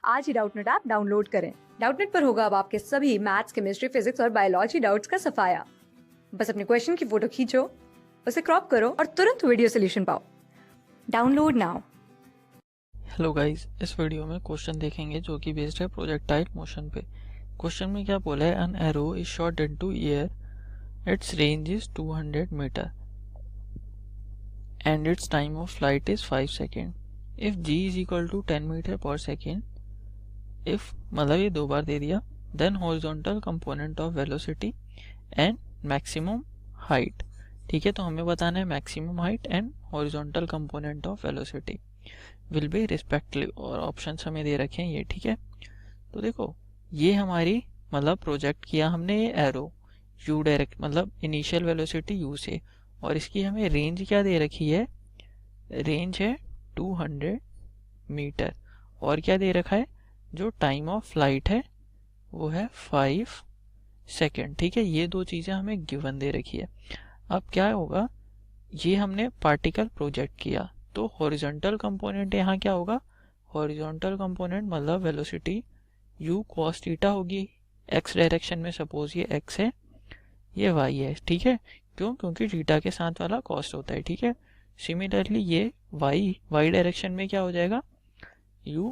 आज ही Doubtnut app download करें। Doubtnut पर होगा अब आपके सभी मैथ्स, केमिस्ट्री, फिजिक्स और बायोलॉजी डाउट्स का सफाया। बस अपने क्वेश्चन की फोटो खींचो, उसे क्रॉप करो और तुरंत वीडियो सोल्यूशन पाओ। Download now. हेलो गाइस, इस वीडियो में क्वेश्चन देखेंगे जो कि बेस्ड है प्रोजेक्टाइल मोशन पे। क्वेश्चन में क्या बोला है, an arrow is shot into air, its range is 200 metre and its time of flight is 5 second. If g is equal to 10 metre per second, if मतलब ये दो बार दे दिया, then horizontal component of velocity and maximum height. ठीक है, तो हमें बताना है maximum height and horizontal component of velocity will be respective, और ऑप्शन हमें दे रखे हैं ये। ठीक है, तो देखो ये हमारी मतलब प्रोजेक्ट किया हमने ये एरो u डायरेक्ट मतलब इनिशियल वेलोसिटी u से, और इसकी हमें रेंज क्या दे रखी है, रेंज है 200 मीटर, और क्या दे रखा है, जो टाइम ऑफ फ्लाइट है वो है 5 सेकेंड। ठीक है, ये दो चीज़ें हमें गिवन दे रखी है। अब क्या होगा, ये हमने पार्टिकल प्रोजेक्ट किया, तो हॉरिजॉन्टल कंपोनेंट यहाँ क्या होगा, हॉरिजॉन्टल कंपोनेंट मतलब वेलोसिटी u cos थीटा होगी x डायरेक्शन में। सपोज ये x है, ये y है। ठीक है, क्यों, क्योंकि थीटा के साथ वाला कॉस्ट होता है। ठीक है, सिमिलरली ये y डायरेक्शन में क्या हो जाएगा, u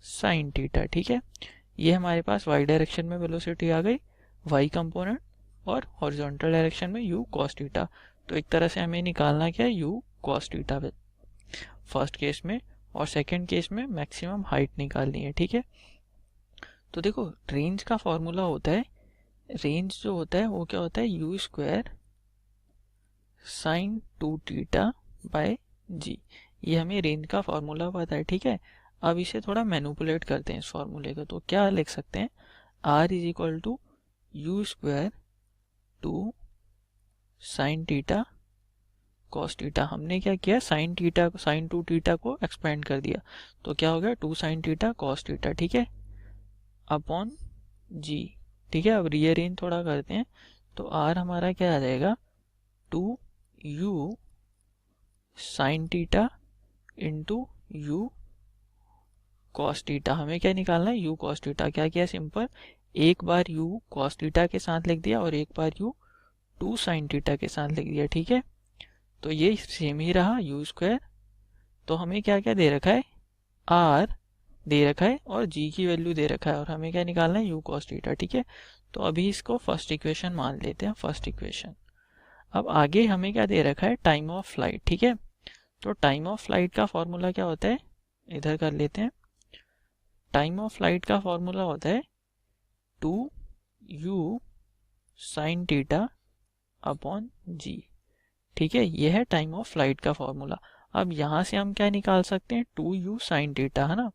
sin थीटा। ठीक है, ये हमारे पास y डायरेक्शन में वेलोसिटी आ गई, y कंपोनेंट, और हॉरिजॉन्टल डायरेक्शन में u cos थीटा। तो एक तरह से हमें निकालना क्या है, u cos theta first case में, और सेकंड केस में मैक्सिमम हाइट निकालनी है। ठीक है, तो देखो रेंज का फॉर्मूला होता है, रेंज जो होता है वो क्या होता है, u square sine 2 theta by g. ये हमें रेंज का फॉर्मूला पता है। ठीक है, अब इसे थोड़ा मैनिपुलेट करते हैं इस फॉर्मूले को, तो क्या लिख सकते हैं, r is equal to u square 2 sine theta cos theta. हमने क्या किया, साइन थीटा साइन 2 थीटा को एक्सपेंड कर दिया, तो क्या हो गया 2 साइन थीटा कॉस थीटा। ठीक है, अपॉन जी। ठीक है, अब रीअरेंज थोड़ा करते हैं, तो r हमारा क्या आ जाएगा, 2 u sine theta into you cos theta. हमें क्या निकालना है, u कॉस थीटा। क्या किया, सिंपल एक बार u कॉस थीटा के साथ लिख दिया और एक बार u 2 साइन थीटा के साथ लिख दिया। ठीक है, तो ये सेम ही रहा u स्क्वायर। तो हमें क्या क्या दे रखा है, r दे रखा है और g की वैल्यू दे रखा है, और हमें क्या निकालना है, u cos थीटा। ठीक है, तो अभी इसको फर्स्ट इक्वेशन मान लेते हैं, फर्स्ट इक्वेशन। अब आगे हमें क्या दे रखा है, टाइम ऑफ फ्लाइट। ठीक है, तो टाइम ऑफ फ्लाइट का फॉर्मूला क्या होता है, इधर कर लेते हैं। टाइम ऑफ फ्लाइट का फॉर्मूला होता है 2u साइन थीटा अपॉन जी। ठीक है, यह है टाइम ऑफ फ्लाइट का फॉर्मूला। अब यहाँ से हम क्या निकाल सकते हैं, 2u साइन थीटा, है ना,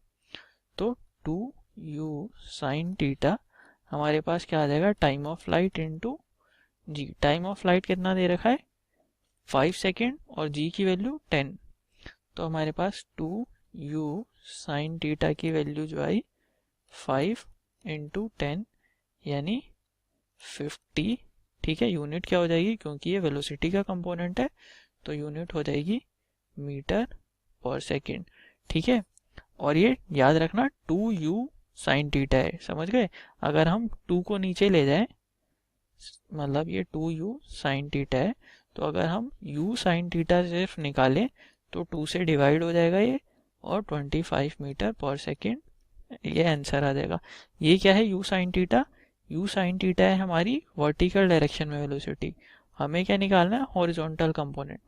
तो 2u साइन थीटा हमारे पास क्या आ जाएगा, time of flight into g. Time of flight कितना दे रखा है, 5 सेकेंड, और जी की वैल्यू 10, तो हमारे पास 2u साइन थीटा की वैल्यू जो आई 5 इंटू 10 यानी 50। ठीक है, यूनिट क्या हो जाएगी, क्योंकि ये वेलोसिटी का कंपोनेंट है तो यूनिट हो जाएगी मीटर पर सेकेंड। ठीक है, और ये याद रखना 2u साइन थीटा है, समझ गए। अगर हम 2 को नीचे ले जाएं, मतलब ये 2u साइन थीटा है, तो अगर हम u साइन थीटा सिर्फ निकालें तो 2 से डिवाइड हो जाएगा ये, और 25 मीटर पर सेकेंड ये आंसर आ जाएगा। ये क्या है, u sine theta, u sine theta है हमारी वर्टिकल डायरेक्शन में वेलोसिटी। हमें क्या निकालना है, हॉरिजॉन्टल कंपोनेंट।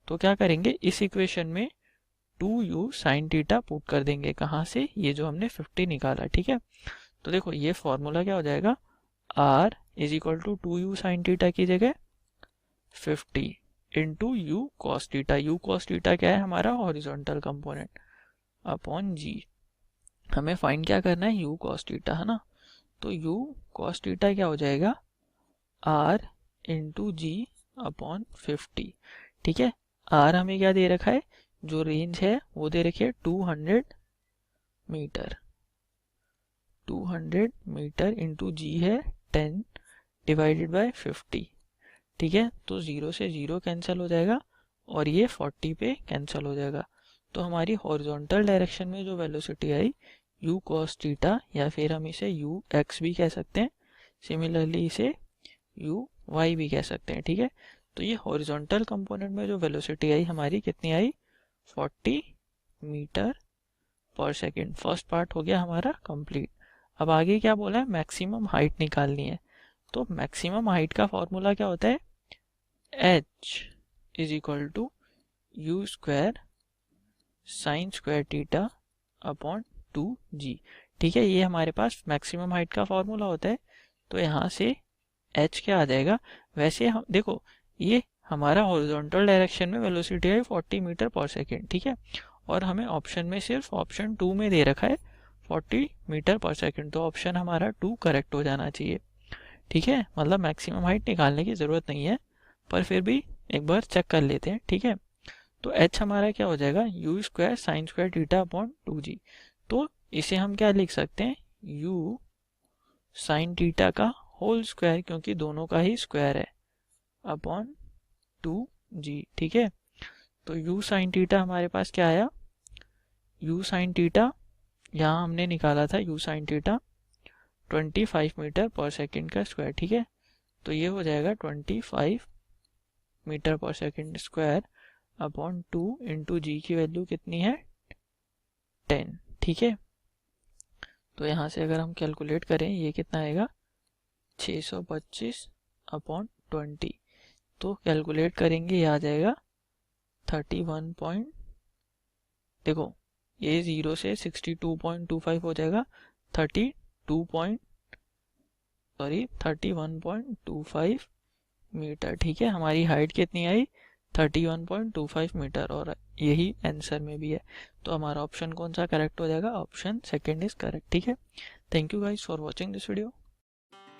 तो क्या करेंगे, इस इक्वेशन में 2u साइन थीटा पुट कर देंगे, कहाँ से, ये जो हमने 50 निकाला। ठीक है, तो देखो ये फॉर्मूला क्या हो जाएगा, r is equal to 2u sine theta की जगह 50 into u cos theta. u cos theta क्या है, हमारा हॉरिजॉन्टल कंपोनेंट, अपॉन g। हमें फाइंड क्या करना है, u कॉस थीटा, है ना, तो u कॉस थीटा क्या हो जाएगा, r इंटू जी अपॉन 50। ठीक है, r हमें क्या दे रखा है, जो रेंज है वो दे रखी है 200 मीटर, 200 मीटर इंटू जी है 10 डिवाइडेड बाय 50। ठीक है, तो 0 से 0 कैंसिल हो जाएगा और ये 40 पे कैंसिल हो जाएगा। तो हमारी हॉरिजॉन्टल डायरेक्शन में जो वेलोसिटी आई u cos थीटा, या फिर हम इसे u x भी कह सकते हैं, सिमिलरली इसे u y भी कह सकते हैं, ठीक है। तो ये हॉरिजॉन्टल कंपोनेंट में जो वेलोसिटी आई हमारी कितनी आई, 40 metre per second. First part हो गया हमारा कंप्लीट। अब आगे क्या बोला है, मैक्सिमम हाइट निकालनी है। तो मैक्सिमम हाइट का फॉर्मूला क्या होता है, h is equal to u square sine square theta upon 2g, ठीक है। ये हमारे पास मैक्सिमम हाइट का फॉर्मूला होता है। तो यहाँ से h क्या आ जाएगा, वैसे हम देखो ये हमारा हॉरिजॉन्टल डायरेक्शन में वेलोसिटी है 40 मीटर पर सेकेंड, ठीक है। और हमें ऑप्शन में सिर्फ ऑप्शन 2 में दे रखा है 40 मीटर पर सेकेंड, तो ऑप्शन हमारा 2 करेक्ट हो जाना चाहिए, ठीक है। मतलब मैक्सिमम हाइट निकालने की ज़रूरत नहीं है, पर फिर भी एक बार चेक कर लेते हैं, ठीक है। तो h हमारा क्या हो जाएगा, you square sine square theta upon 2g। तो इसे हम क्या लिख सकते हैं, u साइन थीटा का होल स्क्वायर, क्योंकि दोनों का ही स्क्वायर है, अपॉन 2g, ठीक है। तो u साइन थीटा हमारे पास क्या आया, u साइन थीटा यहाँ हमने निकाला था u sine theta 25 metre per second का स्क्वायर, ठीक है। तो ये हो जाएगा 25 metre per second square upon 2 into जी की वैल्यू कितनी है 10, ठीक है। तो यहाँ से अगर हम कैलकुलेट करें ये कितना आएगा 625 अपॉन 20, तो कैलकुलेट करेंगे ये आ जाएगा 31 पॉइंट, देखो ये 0 से 62.25 हो जाएगा 31.25 मीटर, ठीक है। हमारी हाइट कितनी आई 31.25 मीटर, और यही आंसर में भी है। तो हमारा ऑप्शन कौन सा करेक्ट हो जाएगा, ऑप्शन सेकंड इज करेक्ट, ठीक है। Thank you guys for watching this video.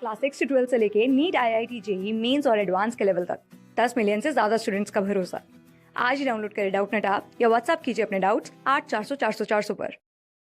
Class 6 से 12 से लेके नीट, IIT, JEE मेंस और एडवांस के लेवल तक 10 मिलियन से ज्यादा स्टूडेंट्स का भरोसा। आज ही डाउनलोड करें डाउटनेट ऐप या व्हाट्सएप कीजिए अपने डाउट्स 8400 400 400 पर।